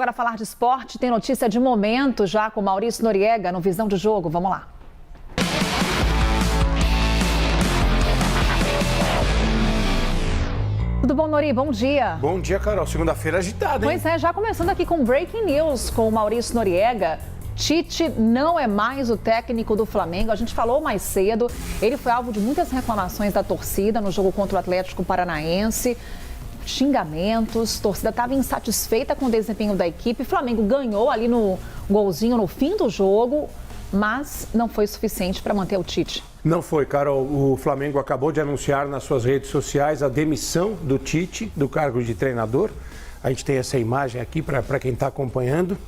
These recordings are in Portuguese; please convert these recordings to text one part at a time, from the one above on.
Agora falar de esporte, tem notícia de momento já com Maurício Noriega no Visão de Jogo. Vamos lá. Tudo bom, Nori? Bom dia. Bom dia, Carol. Segunda-feira agitada, hein? Pois é, já começando aqui com Breaking News com o Maurício Noriega. Tite não é mais o técnico do Flamengo. A gente falou mais cedo. Ele foi alvo de muitas reclamações da torcida no jogo contra o Atlético Paranaense. Xingamentos, a torcida estava insatisfeita com o desempenho da equipe. O Flamengo ganhou ali no golzinho no fim do jogo, mas não foi suficiente para manter o Tite. Não foi, Carol. O Flamengo acabou de anunciar nas suas redes sociais a demissão do Tite do cargo de treinador. A gente tem essa imagem aqui para quem está acompanhando.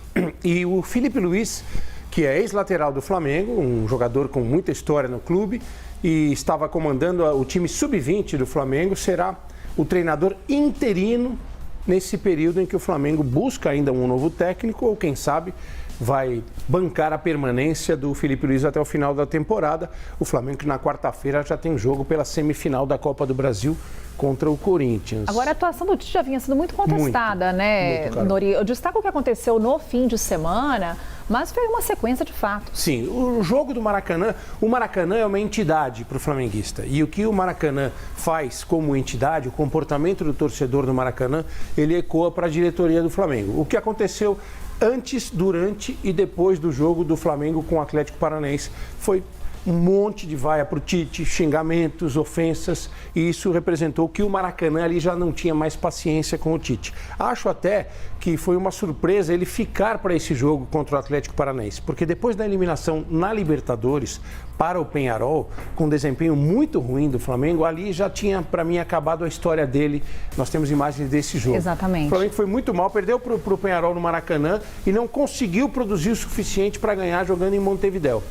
E o Felipe Luiz, que é ex-lateral do Flamengo, um jogador com muita história no clube e estava comandando o time sub-20 do Flamengo, será o treinador interino nesse período em que o Flamengo busca ainda um novo técnico ou, quem sabe, vai bancar a permanência do Felipe Luiz até o final da temporada. O Flamengo, que na quarta-feira já tem jogo pela semifinal da Copa do Brasil contra o Corinthians. Agora, a atuação do Tite já vinha sendo muito contestada, né, Nori? Eu destaco o que aconteceu no fim de semana, mas foi uma sequência de fatos. Sim, o jogo do Maracanã, o Maracanã é uma entidade para o flamenguista. E o que o Maracanã faz como entidade, o comportamento do torcedor do Maracanã, ele ecoa para a diretoria do Flamengo. O que aconteceu antes, durante e depois do jogo do Flamengo com o Atlético Paranaense foi um monte de vaia para o Tite, xingamentos, ofensas, e isso representou que o Maracanã ali já não tinha mais paciência com o Tite. Acho até que foi uma surpresa ele ficar para esse jogo contra o Atlético Paranaense, porque depois da eliminação na Libertadores para o Peñarol, com um desempenho muito ruim do Flamengo, ali já tinha, para mim, acabado a história dele. Nós temos imagens desse jogo. Exatamente. O Flamengo foi muito mal, perdeu para o Peñarol no Maracanã e não conseguiu produzir o suficiente para ganhar jogando em Montevidéu.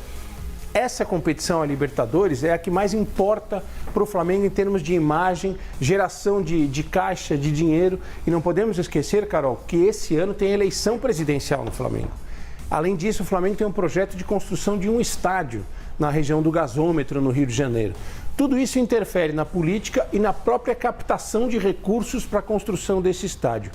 Essa competição, a Libertadores, é a que mais importa para o Flamengo em termos de imagem, geração de caixa, de dinheiro. E não podemos esquecer, Carol, que esse ano tem eleição presidencial no Flamengo. Além disso, o Flamengo tem um projeto de construção de um estádio na região do Gasômetro, no Rio de Janeiro. Tudo isso interfere na política e na própria captação de recursos para a construção desse estádio.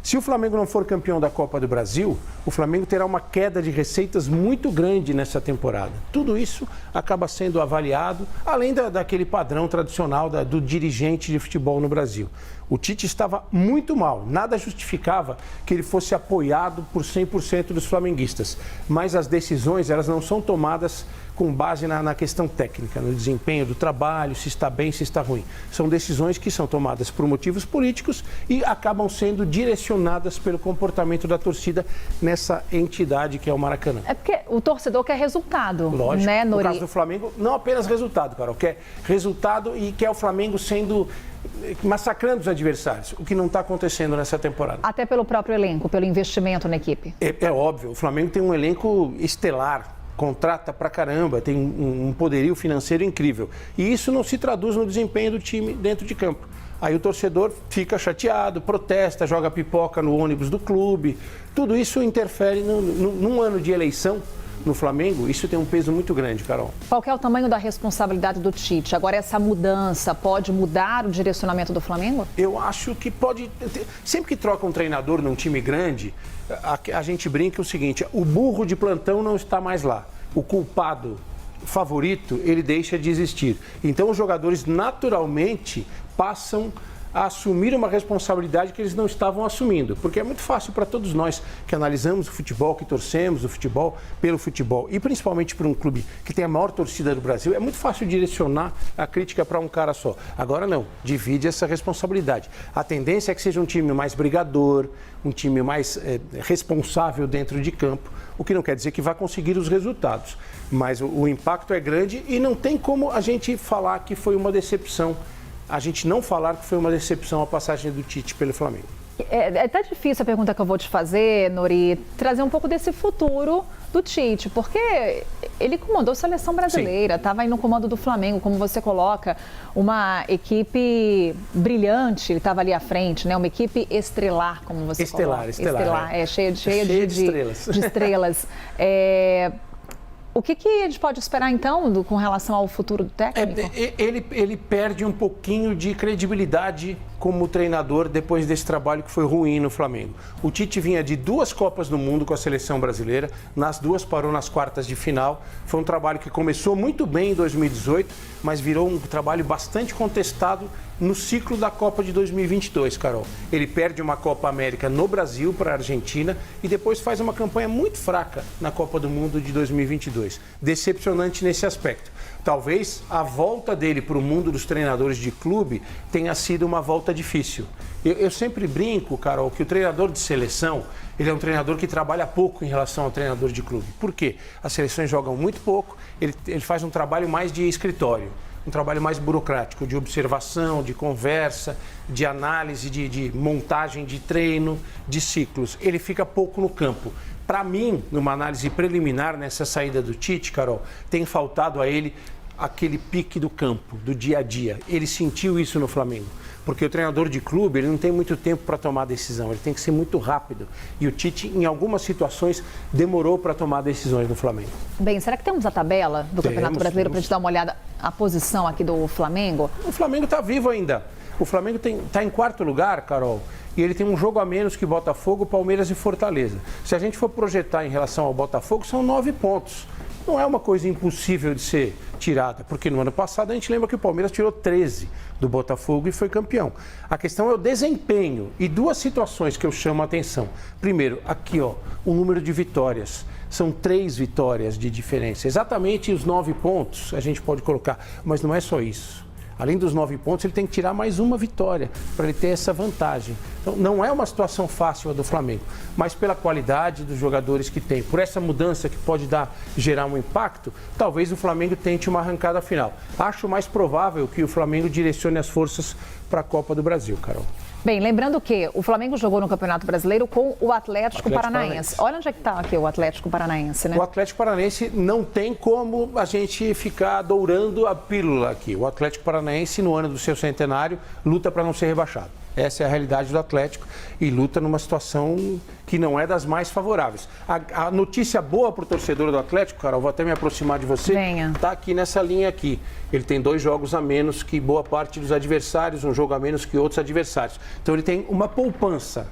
Se o Flamengo não for campeão da Copa do Brasil, o Flamengo terá uma queda de receitas muito grande nessa temporada. Tudo isso acaba sendo avaliado, além daquele padrão tradicional do dirigente de futebol no Brasil. O Tite estava muito mal, nada justificava que ele fosse apoiado por 100% dos flamenguistas. Mas as decisões, elas não são tomadas com base na questão técnica, no desempenho do trabalho, se está bem, se está ruim. São decisões que são tomadas por motivos políticos e acabam sendo direcionadas pelo comportamento da torcida nessa entidade que é o Maracanã. É porque o torcedor quer resultado, lógico, né, Nori? No caso do Flamengo, não apenas resultado, Carol, quer resultado e quer o Flamengo massacrando os adversários, o que não está acontecendo nessa temporada. Até pelo próprio elenco, pelo investimento na equipe. É óbvio, o Flamengo tem um elenco estelar, contrata pra caramba, tem um poderio financeiro incrível. E isso não se traduz no desempenho do time dentro de campo. Aí o torcedor fica chateado, protesta, joga pipoca no ônibus do clube. Tudo isso interfere num ano de eleição no Flamengo. Isso tem um peso muito grande, Carol. Qual que é o tamanho da responsabilidade do Tite? Agora, essa mudança pode mudar o direcionamento do Flamengo? Eu acho que pode. Sempre que troca um treinador num time grande, a gente brinca o seguinte: o burro de plantão não está mais lá. O culpado favorito, ele deixa de existir. Então, os jogadores naturalmente passam a assumir uma responsabilidade que eles não estavam assumindo. Porque é muito fácil para todos nós que analisamos o futebol, que torcemos o futebol pelo futebol, e principalmente para um clube que tem a maior torcida do Brasil, é muito fácil direcionar a crítica para um cara só. Agora não, divide essa responsabilidade. A tendência é que seja um time mais brigador, um time mais responsável dentro de campo, o que não quer dizer que vai conseguir os resultados. Mas o impacto é grande e não tem como a gente falar que foi uma decepção. A gente não falar que foi uma decepção a passagem do Tite pelo Flamengo. É até difícil a pergunta que eu vou te fazer, Nori, trazer um pouco desse futuro do Tite, porque ele comandou a seleção brasileira, estava aí no comando do Flamengo, como você coloca, uma equipe brilhante, ele estava ali à frente, né? Uma equipe estrelar, como você coloca. Estelar, cheia de estrelas. De estrelas. O que a gente pode esperar, então, com relação ao futuro do técnico? Ele perde um pouquinho de credibilidade como treinador depois desse trabalho que foi ruim no Flamengo. O Tite vinha de 2 Copas do Mundo com a seleção brasileira, nas 2 parou nas quartas de final. Foi um trabalho que começou muito bem em 2018, mas virou um trabalho bastante contestado no ciclo da Copa de 2022, Carol. Ele perde uma Copa América no Brasil para a Argentina e depois faz uma campanha muito fraca na Copa do Mundo de 2022. Decepcionante nesse aspecto. Talvez a volta dele para o mundo dos treinadores de clube tenha sido uma volta difícil. Eu sempre brinco, Carol, que o treinador de seleção, ele é um treinador que trabalha pouco em relação ao treinador de clube. Por quê? As seleções jogam muito pouco, ele faz um trabalho mais de escritório, um trabalho mais burocrático, de observação, de conversa, de análise, de montagem de treino, de ciclos. Ele fica pouco no campo. Para mim, numa análise preliminar nessa saída do Tite, Carol, tem faltado a ele aquele pique do campo, do dia a dia. Ele sentiu isso no Flamengo, porque o treinador de clube ele não tem muito tempo para tomar decisão, ele tem que ser muito rápido. E o Tite, em algumas situações, demorou para tomar decisões no Flamengo. Bem, será que temos a tabela do Campeonato Brasileiro para a gente dar uma olhada a posição aqui do Flamengo? O Flamengo está vivo ainda. O Flamengo está em 4º lugar, Carol, e ele tem um jogo a menos que Botafogo, Palmeiras e Fortaleza. Se a gente for projetar em relação ao Botafogo, são 9 pontos. Não é uma coisa impossível de ser tirada, porque no ano passado a gente lembra que o Palmeiras tirou 13 do Botafogo e foi campeão. A questão é o desempenho e 2 situações que eu chamo a atenção. Primeiro, aqui ó, o número de vitórias. São 3 vitórias de diferença. Exatamente os 9 pontos a gente pode colocar, mas não é só isso. Além dos 9 pontos, ele tem que tirar mais uma vitória para ele ter essa vantagem. Então, não é uma situação fácil a do Flamengo, mas pela qualidade dos jogadores que tem, por essa mudança que pode gerar um impacto, talvez o Flamengo tente uma arrancada final. Acho mais provável que o Flamengo direcione as forças para a Copa do Brasil, Carol. Bem, lembrando que o Flamengo jogou no Campeonato Brasileiro com o Atlético Paranaense. Olha onde é que está aqui o Atlético Paranaense, né? O Atlético Paranaense não tem como a gente ficar dourando a pílula aqui. O Atlético Paranaense, no ano do seu centenário, luta para não ser rebaixado. Essa é a realidade do Atlético e luta numa situação que não é das mais favoráveis. A notícia boa para o torcedor do Atlético, Carol, vou até me aproximar de você, está aqui nessa linha aqui. Ele tem 2 jogos a menos que boa parte dos adversários, um jogo a menos que outros adversários. Então ele tem uma poupança.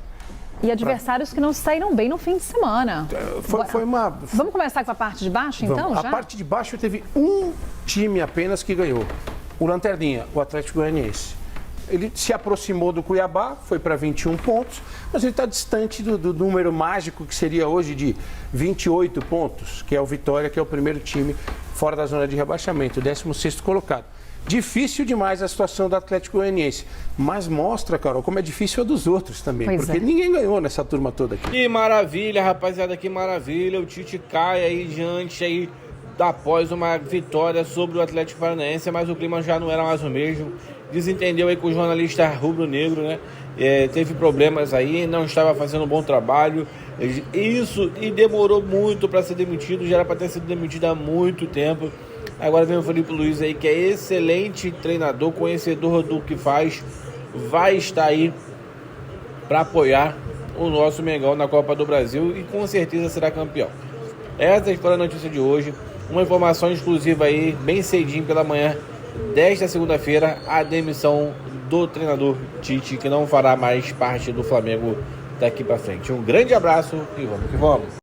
E adversários que não saíram bem no fim de semana. Vamos começar com a parte de baixo, então, já? A parte de baixo teve um time apenas que ganhou. O Lanterninha, o Atlético Goianiense. Ele se aproximou do Cuiabá, foi para 21 pontos, mas ele está distante do número mágico que seria hoje de 28 pontos, que é o Vitória, que é o primeiro time fora da zona de rebaixamento, o 16º colocado. Difícil demais a situação do Atlético Goianiense, mas mostra, Carol, como é difícil a dos outros também, porque ninguém ganhou nessa turma toda aqui. Que maravilha, rapaziada, que maravilha, o Tite cai aí diante aí após uma vitória sobre o Atlético Paranaense, mas o clima já não era mais o mesmo. Desentendeu aí com o jornalista rubro-negro, né? Teve problemas aí, não estava fazendo um bom trabalho. Isso, e demorou muito para ser demitido, já era para ter sido demitido há muito tempo. Agora vem o Felipe Luiz aí, que é excelente treinador, conhecedor do que faz, vai estar aí para apoiar o nosso Mengão na Copa do Brasil e com certeza será campeão. Essa foi a notícia de hoje. Uma informação exclusiva aí, bem cedinho pela manhã desta segunda-feira, a demissão do treinador Tite, que não fará mais parte do Flamengo daqui para frente. Um grande abraço e vamos que vamos.